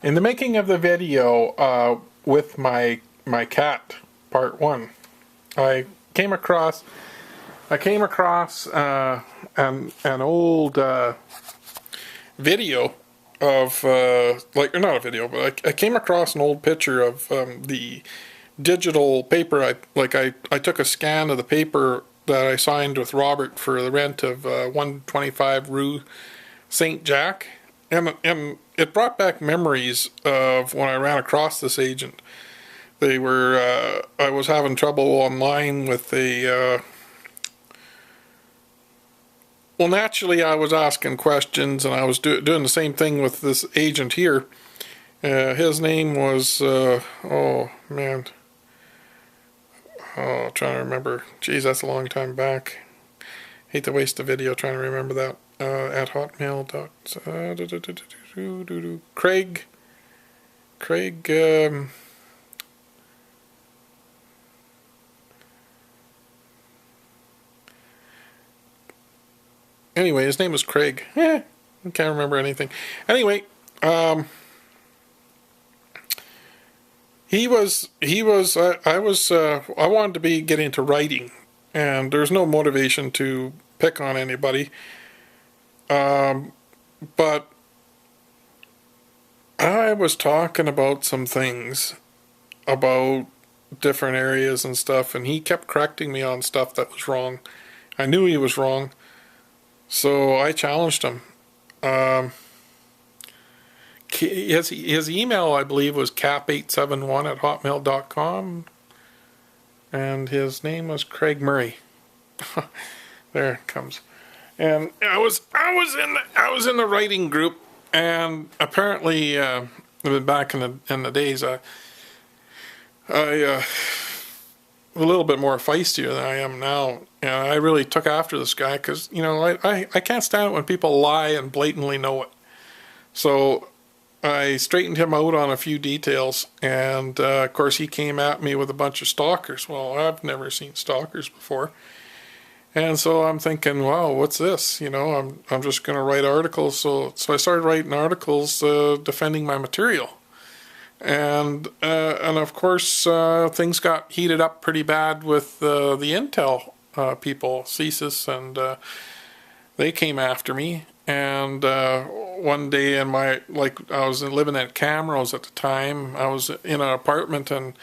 In the making of the video with my cat, part one, I came across an old video of like, or not a video, but I came across an old picture of the digital paper. I took a scan of the paper that I signed with Robert for the rent of 125 Rue Saint Jacques, and it brought back memories of when I ran across this agent. They were I was having trouble online with the well, naturally I was asking questions, and I was doing the same thing with this agent here. His name was oh man, trying to remember. Geez, that's a long time back. Hate to waste a video trying to remember that. At hotmail. Craig. Anyway, his name was Craig. I can't remember anything. Anyway, I wanted to get into writing, and there's no motivation to pick on anybody. But I was talking about some things about different areas and stuff, and he kept correcting me on stuff that was wrong. I knew he was wrong, so I challenged him. His email, I believe, was cap871@hotmail.com, and his name was Craig Murray. There it comes. And I was in the writing group, and apparently back in the days, I a little bit more feistier than I am now. And I really took after this guy because, you know, I can't stand it when people lie and blatantly know it. So I straightened him out on a few details, and of course he came at me with a bunch of stalkers. Well, I've never seen stalkers before. And so I'm thinking, wow, what's this? You know, I'm just going to write articles. So I started writing articles defending my material. And of course, things got heated up pretty bad with the Intel people, CSIS, and they came after me. And one day I was living at Camrose at the time. I was in an apartment, and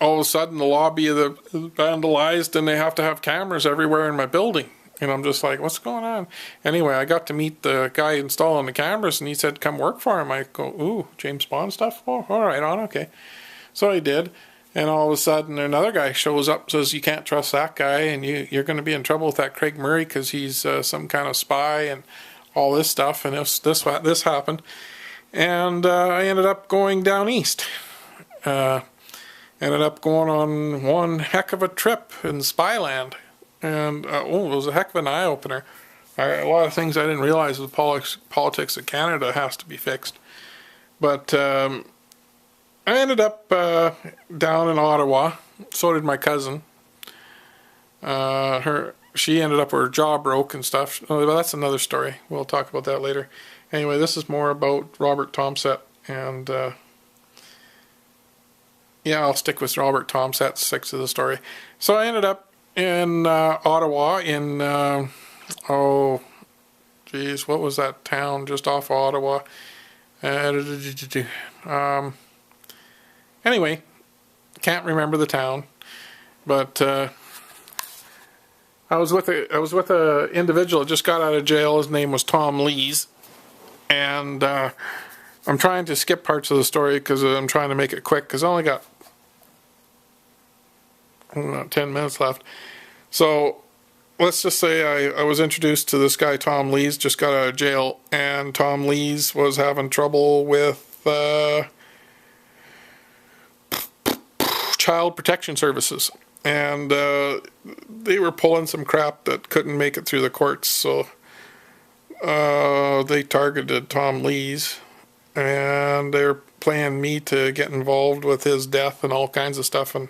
all of a sudden the lobby of the vandalized, and they have to have cameras everywhere in my building. And I'm just like, what's going on? Anyway, I got to meet the guy installing the cameras, and he said, come work for him. I go, ooh, James Bond stuff? Oh, all right, okay. So I did. And all of a sudden another guy shows up and says, you can't trust that guy, and you're going to be in trouble with that Craig Murray because he's some kind of spy and all this stuff. And this happened. And I ended up going down east. Ended up going on one heck of a trip in Spyland, and it was a heck of an eye-opener. A lot of things I didn't realize with politics of Canada has to be fixed. But I ended up down in Ottawa. So did my cousin. She ended up, her jaw broke and stuff. Oh, that's another story. We'll talk about that later. Anyway, this is more about Robert Tomset, and yeah, I'll stick with Robert Tomset, 6 of the story. So I ended up in Ottawa in, what was that town just off of Ottawa? Anyway, can't remember the town, but I was with a individual that just got out of jail. His name was Tom Lees, and I'm trying to skip parts of the story because I'm trying to make it quick because I only got 10 minutes left. So let's just say I was introduced to this guy, Tom Lees, just got out of jail, and Tom Lees was having trouble with Child Protection Services, and they were pulling some crap that couldn't make it through the courts, so they targeted Tom Lees, and they're playing me to get involved with his death and all kinds of stuff. And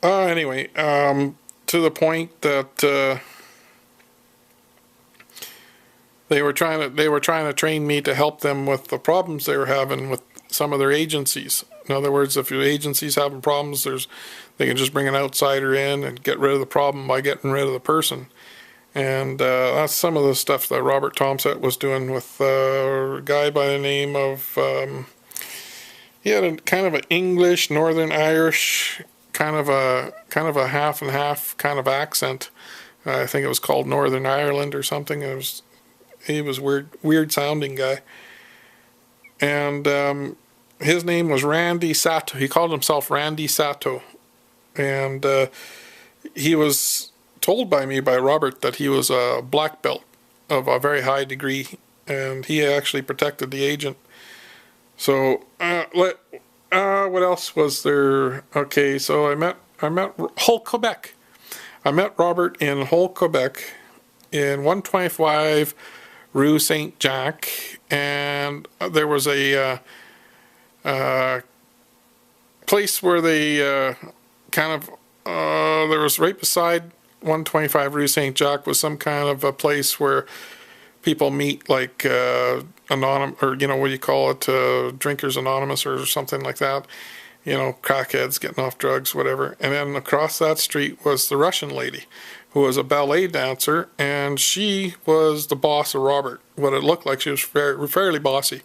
anyway, to the point that they were trying to train me to help them with the problems they were having with some of their agencies. In other words, if your agency's having problems, they can just bring an outsider in and get rid of the problem by getting rid of the person. And that's some of the stuff that Robert Tomset was doing with a guy by the name of, he had a kind of an English, Northern Irish, kind of a half and half kind of accent. I think it was called Northern Ireland or something. He was weird sounding guy. And his name was Randy Sato. He called himself Randy Sato. And he was told by me, by Robert, that he was a black belt of a very high degree. And he actually protected the agent. So, what else was there? Okay, so I met Hull, Quebec. I met Robert in Hull, Quebec, in 125 Rue Saint Jacques, and there was a place where they there was right beside 125 Rue Saint Jacques was some kind of a place where people meet, like anonymous, or what do you call it, Drinkers Anonymous or something like that. Crackheads getting off drugs, whatever. And then across that street was the Russian lady, who was a ballet dancer, and she was the boss of Robert. What it looked like, she was fairly bossy.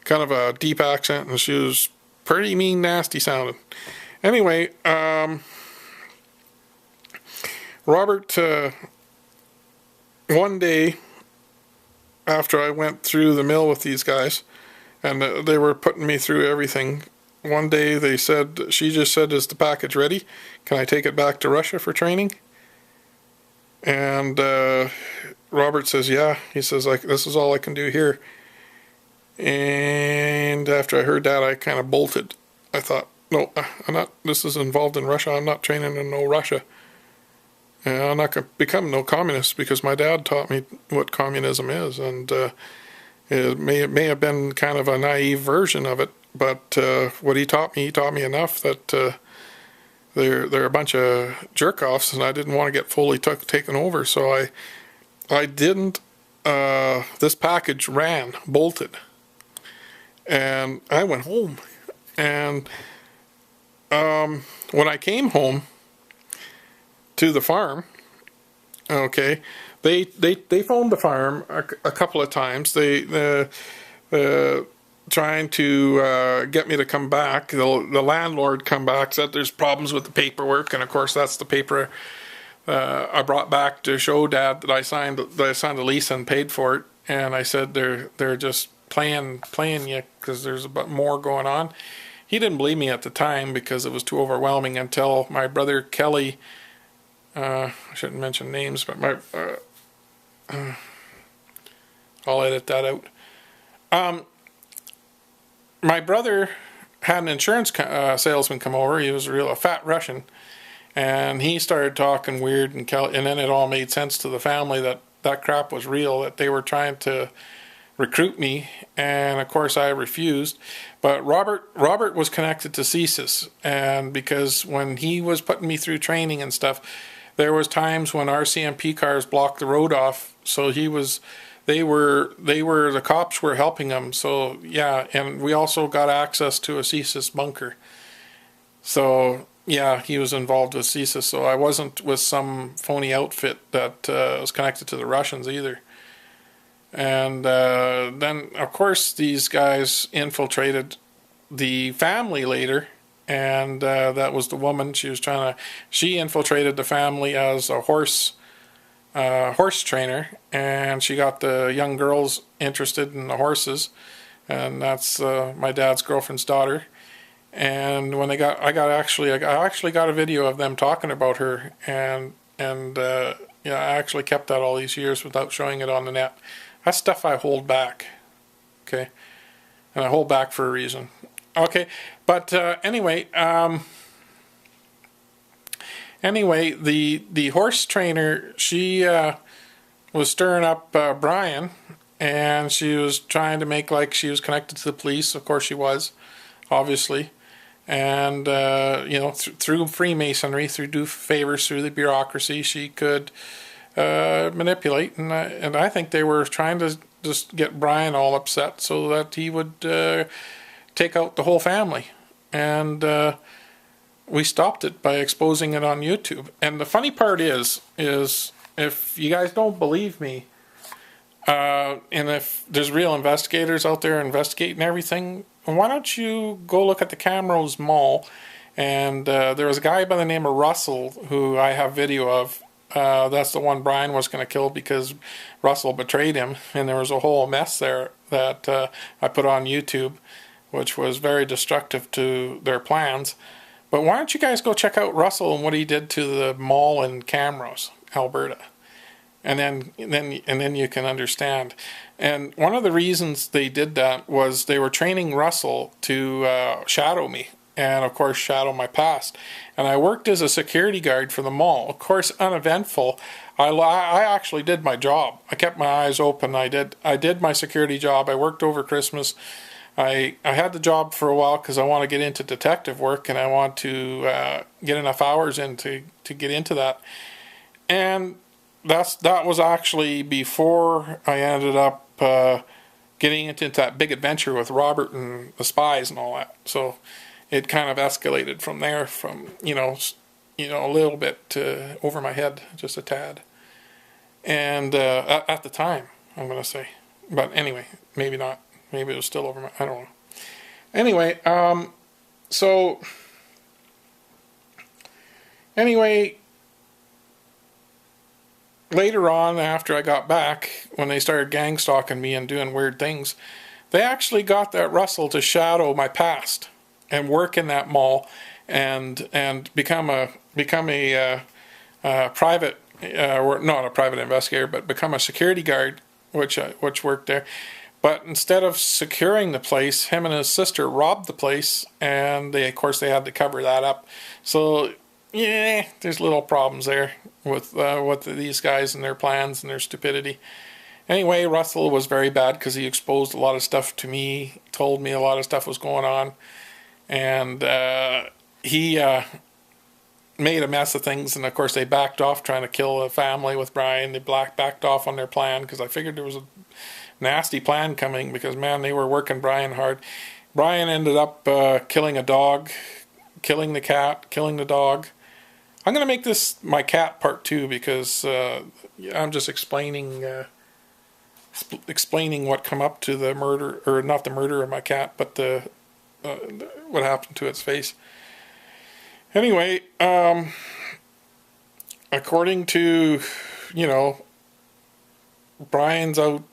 Kind of a deep accent, and she was pretty mean, nasty sounding. Anyway, Robert, one day, after I went through the mill with these guys, and they were putting me through everything, one day she just said, "Is the package ready? Can I take it back to Russia for training?" And Robert says, "Yeah." He says, "This is all I can do here." And after I heard that, I kind of bolted. I thought, no, this is involved in Russia. I'm not training in no Russia. And I'm not going to become no communist, because my dad taught me what communism is. And it may have been kind of a naive version of it, but what he taught me enough that they're a bunch of jerk-offs, and I didn't want to get fully taken over. So I didn't, this package bolted. And I went home. And when I came home to the farm, okay, they phoned the farm a couple of times. They trying to get me to come back. The landlord come back, said there's problems with the paperwork, and of course that's the paper I brought back to show Dad that I signed a lease and paid for it. And I said they're just playing you, because there's a bit more going on. He didn't believe me at the time, because it was too overwhelming, until my brother Kelly, I shouldn't mention names, but I'll edit that out. My brother had an insurance salesman come over. He was a fat Russian, and he started talking weird, and then it all made sense to the family that crap was real, that they were trying to recruit me, and of course I refused. But Robert was connected to CSIS, and because when he was putting me through training and stuff, there was times when RCMP cars blocked the road off, so the cops were helping him. So yeah, and we also got access to a CSIS bunker. So yeah, he was involved with CSIS, so I wasn't with some phony outfit that was connected to the Russians either. And then, of course, these guys infiltrated the family later, and that was the woman. She infiltrated the family as a horse trainer, and she got the young girls interested in the horses, and that's my dad's girlfriend's daughter. And when I actually got a video of them talking about her, and I actually kept that all these years without showing it on the net. That's stuff I hold back, okay? And I hold back for a reason. Okay, but anyway, the horse trainer, she was stirring up Brian, and she was trying to make like she was connected to the police. Of course she was, obviously. And, through Freemasonry, through do favors through the bureaucracy, she could manipulate, and I think they were trying to just get Brian all upset so that he would take out the whole family. And we stopped it by exposing it on YouTube. And the funny part is if you guys don't believe me, and if there's real investigators out there investigating everything, why don't you go look at the Camrose Mall? And there was a guy by the name of Russell who I have video of. That's the one Brian was going to kill because Russell betrayed him, and there was a whole mess there that I put on YouTube, which was very destructive to their plans. But why don't you guys go check out Russell and what he did to the mall in Camrose, Alberta, and then you can understand. And one of the reasons they did that was they were training Russell to shadow me, and of course shadow my past. And I worked as a security guard for the mall. Of course, uneventful. I actually did my job. I kept my eyes open. I did my security job. I worked over Christmas. I had the job for a while because I want to get into detective work, and I want to get enough hours in to get into that. And that was actually before I ended up getting into that big adventure with Robert and the spies and all that. So it kind of escalated from there, from a little bit to over my head, just a tad. And at the time, I'm going to say, but anyway, maybe not. Maybe it was still over my, I don't know. Anyway, later on, after I got back, when they started gang stalking me and doing weird things, they actually got that Russell to shadow my past and work in that mall and become a private, or not a private investigator, but become a security guard, which worked there. But instead of securing the place, him and his sister robbed the place, and of course they had to cover that up. So yeah, there's little problems there with these guys and their plans and their stupidity. Anyway, Russell was very bad because he exposed a lot of stuff to me, told me a lot of stuff was going on, and he made a mess of things. And of course they backed off trying to kill a family with Brian. They backed off on their plan because I figured there was a nasty plan coming, because man, they were working Brian hard. Brian ended up killing a dog, killing the cat, killing the dog. I'm going to make this my cat part 2 because I'm just explaining what come up to the murder, or not the murder of my cat, but what happened to its face. Anyway, according to, Brian's out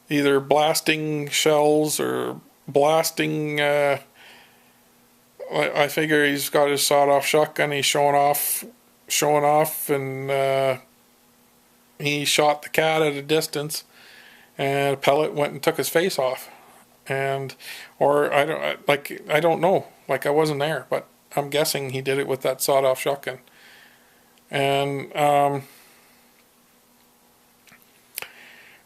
either blasting shells or blasting, I figure he's got his sawed-off shotgun, he's showing off, and he shot the cat at a distance, and a pellet went and took his face off. Or I don't know, like I wasn't there, but I'm guessing he did it with that sawed-off shotgun. And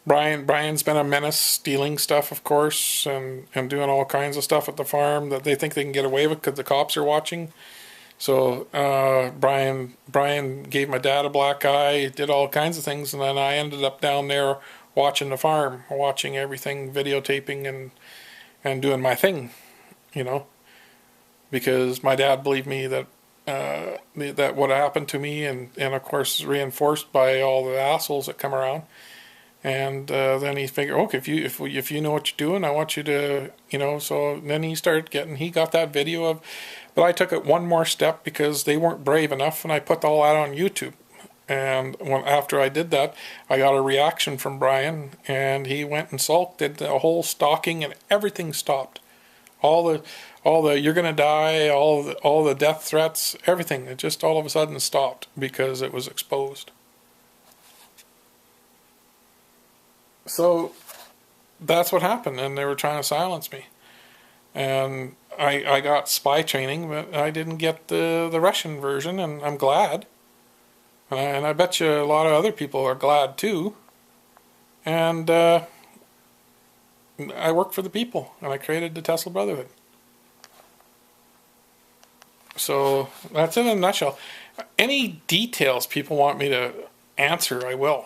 Brian's been a menace, stealing stuff, of course, and doing all kinds of stuff at the farm that they think they can get away with because the cops are watching. So Brian gave my dad a black eye, did all kinds of things, and then I ended up down there watching the farm, watching everything, videotaping and doing my thing, because my dad believed me that that what happened to me, and of course reinforced by all the assholes that come around. And then he figured, okay, if you know what you're doing, I want you to, so then he got that video of, but I took it one more step because they weren't brave enough, and I put all that on YouTube. And after I did that, I got a reaction from Brian, and he went and sulked, did the whole stalking, and everything stopped. All the you're gonna die, all the death threats, everything, it just all of a sudden stopped because it was exposed. So that's what happened, and they were trying to silence me. And I got spy training, but I didn't get the Russian version, and I'm glad. And I bet you a lot of other people are glad too. And I work for the people, and I created the Tesla Brotherhood. So that's it in a nutshell. Any details people want me to answer, I will.